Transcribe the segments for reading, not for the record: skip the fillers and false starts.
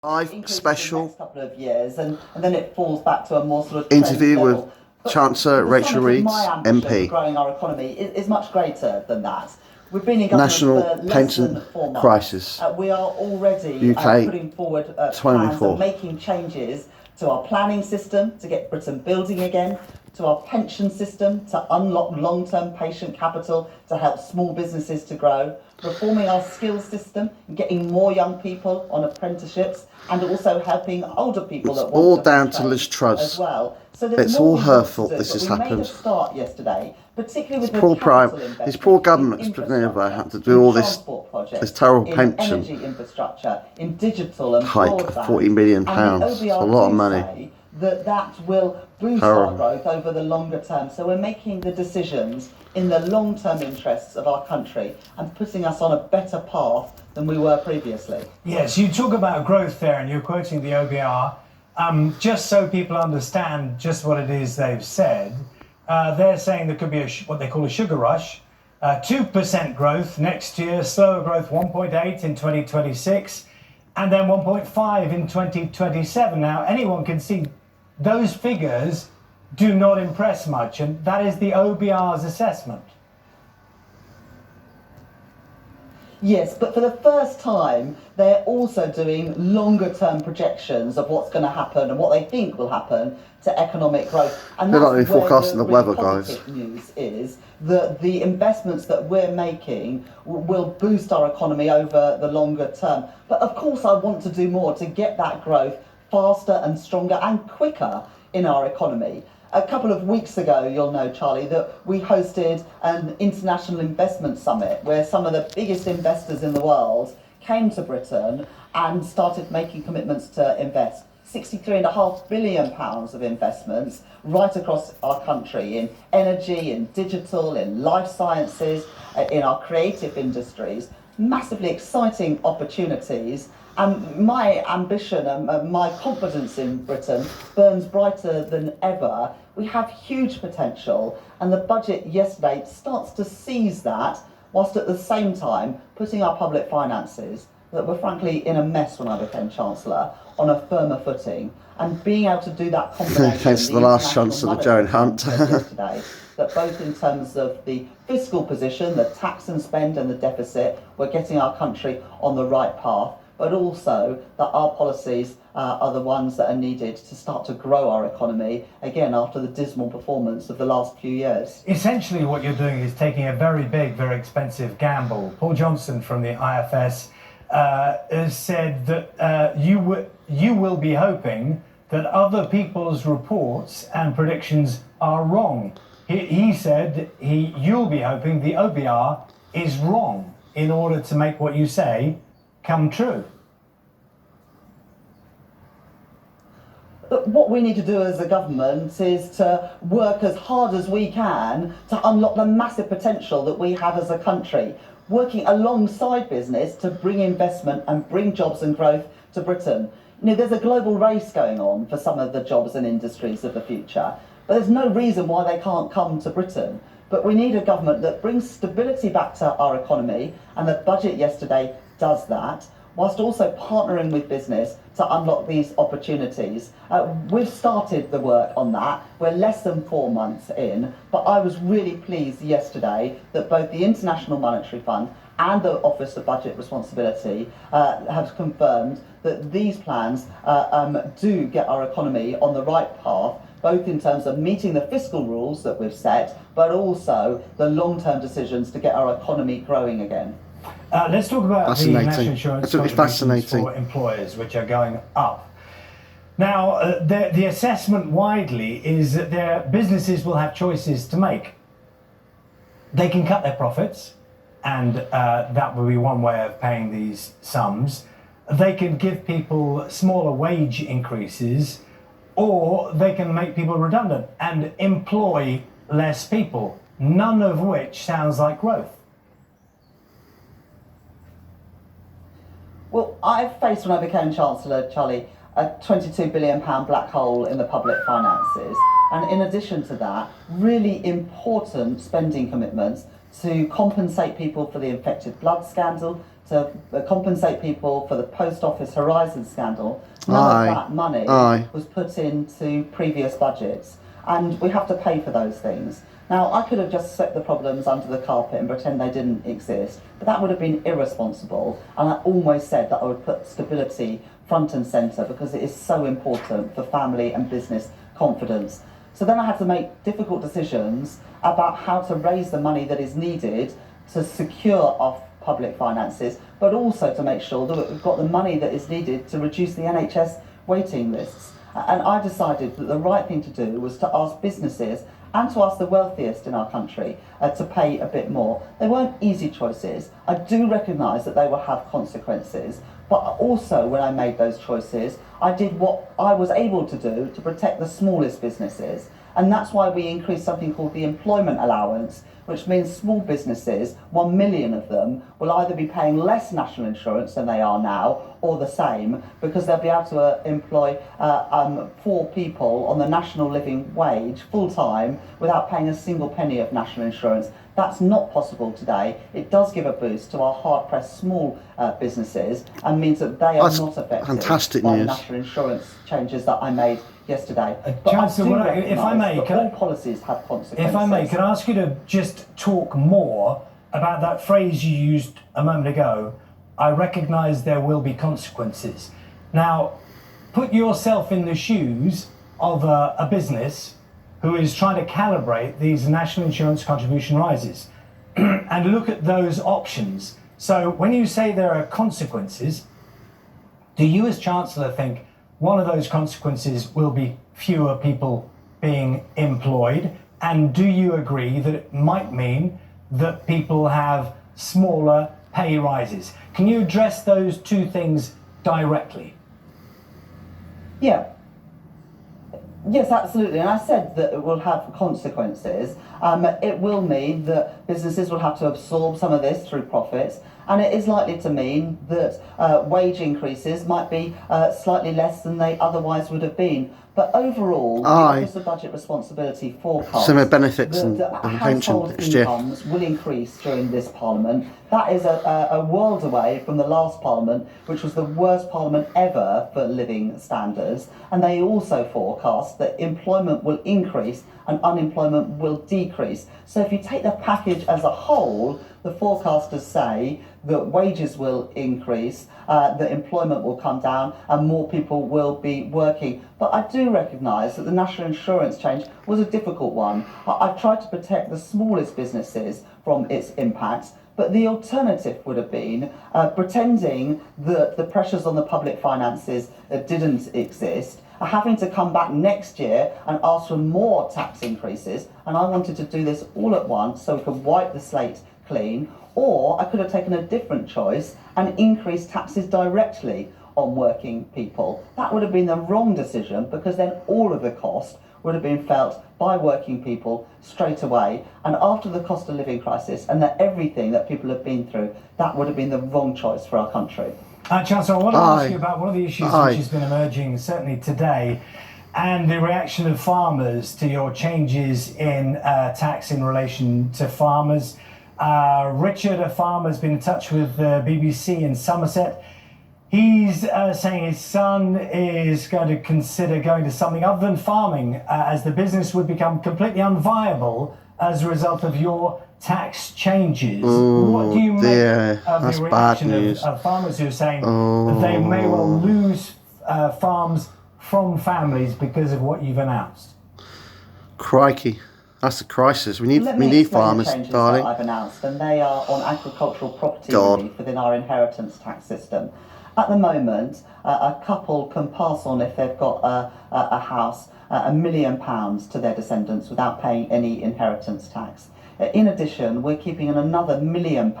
Live increase in the special next couple of years, and then it falls back to a more sort of interview trend with level. But Chancellor the Rachel summit of Reeves, my ambition for MP. growing our economy is much greater than that. We've been in government National for less pension than 4 months. crisis. We are already UK putting forward plans 24. and making changes to our planning system to get Britain building again, to our pension system to unlock long-term patient capital to help small businesses to grow, reforming our skills system and getting more young people on apprenticeships, and also helping older people It's that all want to down be to Liz trained Truss. as well. So there's It's more all we her want to fault do, this but has we made a happened. start yesterday, particularly with This the poor capital these investment poor in governments putting over infrastructure, had to do in all this transport projects, this terrible in pension energy infrastructure, in digital and hike of broadband. £40 million. And the It's a OBR lot of do money. say that will boost Terrible. our growth over the longer term. So we're making the decisions in the long-term interests of our country and putting us on a better path than we were previously. Yes, you talk about growth there, and you're quoting the OBR. Just so people understand just what it is they've said, they're saying there could be what they call a sugar rush, 2% growth next year, slower growth 1.8 in 2026, and then 1.5 in 2027. Now, anyone can see those figures do not impress much, and that is the OBR's assessment. Yes, but for the first time, they're also doing longer term projections of what's going to happen and what they think will happen to economic growth. And They're that's not really where forecasting the really weather, positive guys. news is that the investments that we're making will boost our economy over the longer term. But of course, I want to do more to get that growth faster and stronger and quicker in our economy. A couple of weeks ago, you'll know, Charlie, that we hosted an international investment summit where some of the biggest investors in the world came to Britain and started making commitments to invest. £63.5 billion of investments right across our country in energy, in digital, in life sciences, in our creative industries. Massively exciting opportunities. And my ambition and my confidence in Britain burns brighter than ever. We have huge potential, and the budget yesterday starts to seize that, whilst at the same time putting our public finances, that were frankly in a mess when I became Chancellor, on a firmer footing. And being able to do that combination, Thanks to the last Chancellor, Joan Hunt. yesterday, that both in terms of the fiscal position, the tax and spend and the deficit, we're getting our country on the right path, but also that our policies are the ones that are needed to start to grow our economy, again, after the dismal performance of the last few years. Essentially, what you're doing is taking a very big, very expensive gamble. Paul Johnson from the IFS has said that you will be hoping that other people's reports and predictions are wrong. He said you'll be hoping the OBR is wrong in order to make what you say come true. What we need to do as a government is to work as hard as we can to unlock the massive potential that we have as a country, working alongside business to bring investment and bring jobs and growth to Britain. You know, there's a global race going on for some of the jobs and industries of the future, but there's no reason why they can't come to Britain. But we need a government that brings stability back to our economy, and the budget yesterday does that, whilst also partnering with business to unlock these opportunities. We've started the work on that. We're less than 4 months in, but I was really pleased yesterday that both the International Monetary Fund and the Office of Budget Responsibility have confirmed that these plans do get our economy on the right path, both in terms of meeting the fiscal rules that we've set, but also the long-term decisions to get our economy growing again. Let's talk about the national insurance contributions for employers, which are going up. Now, the assessment widely is that their businesses will have choices to make. They can cut their profits, and that will be one way of paying these sums. They can give people smaller wage increases, or they can make people redundant and employ less people, none of which sounds like growth. Well, I faced, when I became Chancellor, Charlie, a £22 billion black hole in the public finances. And in addition to that, really important spending commitments to compensate people for the infected blood scandal, to compensate people for the Post Office Horizon scandal, Aye. none of that money Aye. was put into previous budgets, and we have to pay for those things. Now, I could have just swept the problems under the carpet and pretend they didn't exist, but that would have been irresponsible, and I almost said that I would put stability front and centre because it is so important for family and business confidence. So then I had to make difficult decisions about how to raise the money that is needed to secure our public finances, but also to make sure that we've got the money that is needed to reduce the NHS waiting lists. And I decided that the right thing to do was to ask businesses and to ask the wealthiest in our country to pay a bit more. They weren't easy choices. I do recognise that they will have consequences, but also when I made those choices, I did what I was able to do to protect the smallest businesses. And that's why we increased something called the employment allowance, which means small businesses, 1 million of them, will either be paying less national insurance than they are now, or the same, because they'll be able to employ 4 people on the national living wage full-time without paying a single penny of national insurance. That's not possible today. It does give a boost to our hard-pressed small businesses and means that they are not affected fantastic by news. the national insurance changes that I made yesterday. Chancellor, if I may, all policies have consequences. If I may, can I ask you to just talk more about that phrase you used a moment ago? I recognise there will be consequences. Now, put yourself in the shoes of a business who is trying to calibrate these national insurance contribution rises and look at those options. So when you say there are consequences, do you as Chancellor think one of those consequences will be fewer people being employed? And do you agree that it might mean that people have smaller pay rises? Can you address those two things directly? Yeah. Yes, absolutely. And I said that it will have consequences. It will mean that businesses will have to absorb some of this through profits. And it is likely to mean that wage increases might be slightly less than they otherwise would have been. But overall, the Office of Budget Responsibility forecasts similar benefits and that pension household next year. incomes will increase during this Parliament. That is a world away from the last Parliament, which was the worst Parliament ever for living standards. And they also forecast that employment will increase and unemployment will decrease. So if you take the package as a whole, the forecasters say that wages will increase, that employment will come down and more people will be working. But I do recognise that the national insurance change was a difficult one. I've tried to protect the smallest businesses from its impacts, but the alternative would have been pretending that the pressures on the public finances didn't exist, having to come back next year and ask for more tax increases. And I wanted to do this all at once so we could wipe the slate clean. Or I could have taken a different choice and increased taxes directly on working people. That would have been the wrong decision because then all of the cost would have been felt by working people straight away. And after the cost of living crisis and everything that people have been through, that would have been the wrong choice for our country. Chancellor, I want to ask you about one of the issues which has been emerging certainly today, and the reaction of farmers to your changes in tax in relation to farmers. Richard, a farmer, has been in touch with the BBC in Somerset. He's saying his son is going to consider going to something other than farming, as the business would become completely unviable as a result of your tax changes. What do you make of the reaction of farmers who are saying that they may well lose farms from families because of what you've announced? Crikey. That's a crisis. We need farmers, the changes darling. that I've announced, and they are on agricultural property relief within our inheritance tax system. At the moment, a couple can pass on, if they've got a house, £1 million to their descendants without paying any inheritance tax. In addition, we're keeping another £1 million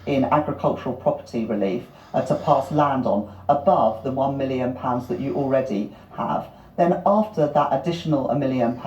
in agricultural property relief to pass land on above the £1 million that you already have. Then after that additional £1 million,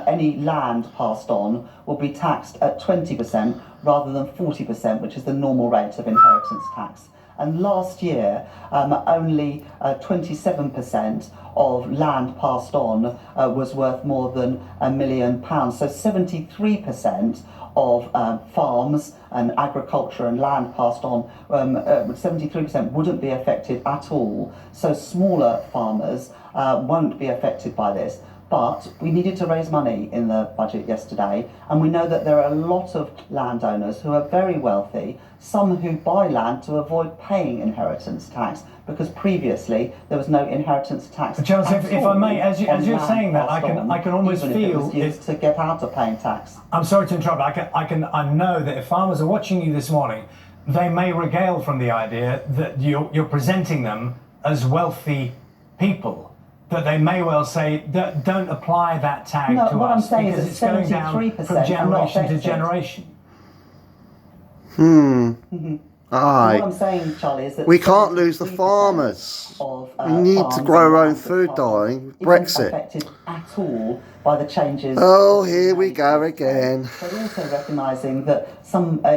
any land passed on will be taxed at 20% rather than 40%, which is the normal rate of inheritance tax. And last year, only 27% of land passed on was worth more than £1 million. So 73% of farms and agriculture and land passed on, 73% wouldn't be affected at all. So smaller farmers won't be affected by this. But we needed to raise money in the budget yesterday, and we know that there are a lot of landowners who are very wealthy, some who buy land to avoid paying inheritance tax, because previously there was no inheritance tax. But Charles, if I may, as you're saying that, I can almost feel it was used to get out of paying tax. I'm sorry to interrupt. I know that if farmers are watching you this morning, they may regale from the idea that you're presenting them as wealthy people. That they may well say, don't apply that tag to what us I'm saying because is it's going down from generation to generation. What I'm saying, Charlie, is that we can't lose the farmers. We need to grow our own food, darling. Brexit. Affected at all by the changes. Oh, here we go again. But also recognising that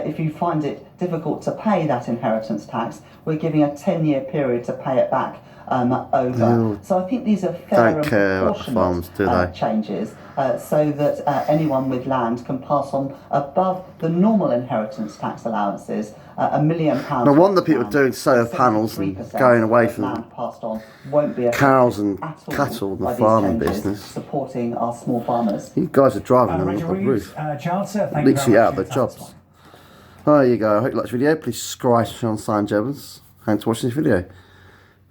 if you find it difficult to pay that inheritance tax, we're giving a 10-year period to pay it back over. So I think these are fair and proportionate changes, so that anyone with land can pass on above the normal inheritance tax allowances £1 million. No wonder people are doing solar panels and going away from land passed on won't be cows and cattle and the farming business. Supporting our small farmers. You guys are driving them on the roof. Literally out of their jobs. There you go. I hope you liked the video. Please subscribe to Sean Sign Jevons. Thanks for watching this video.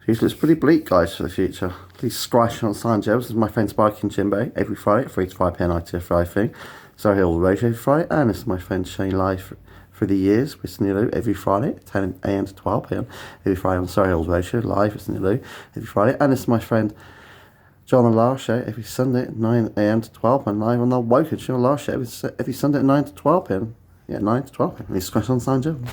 It looks pretty bleak, guys, for the future. Please subscribe to Sean Sign Jevons. This is my friend Spike and Jimbo every Friday at 3 to 5 p.m. ITF thing. So Hill Radio every Friday. And this is my friend Shane Live for the years with Snillo every Friday at 10 a.m. to 12 p.m. every Friday on Surrey Hills Radio live with Snillo every Friday. And this is my friend John and Lars show every Sunday at 9 a.m. to 12 p.m. live on the Woken Show. Lars show every Sunday at 9 to 12 p.m. Yeah, 9 to 12 p.m. Please subscribe to Sean Sign Jevons.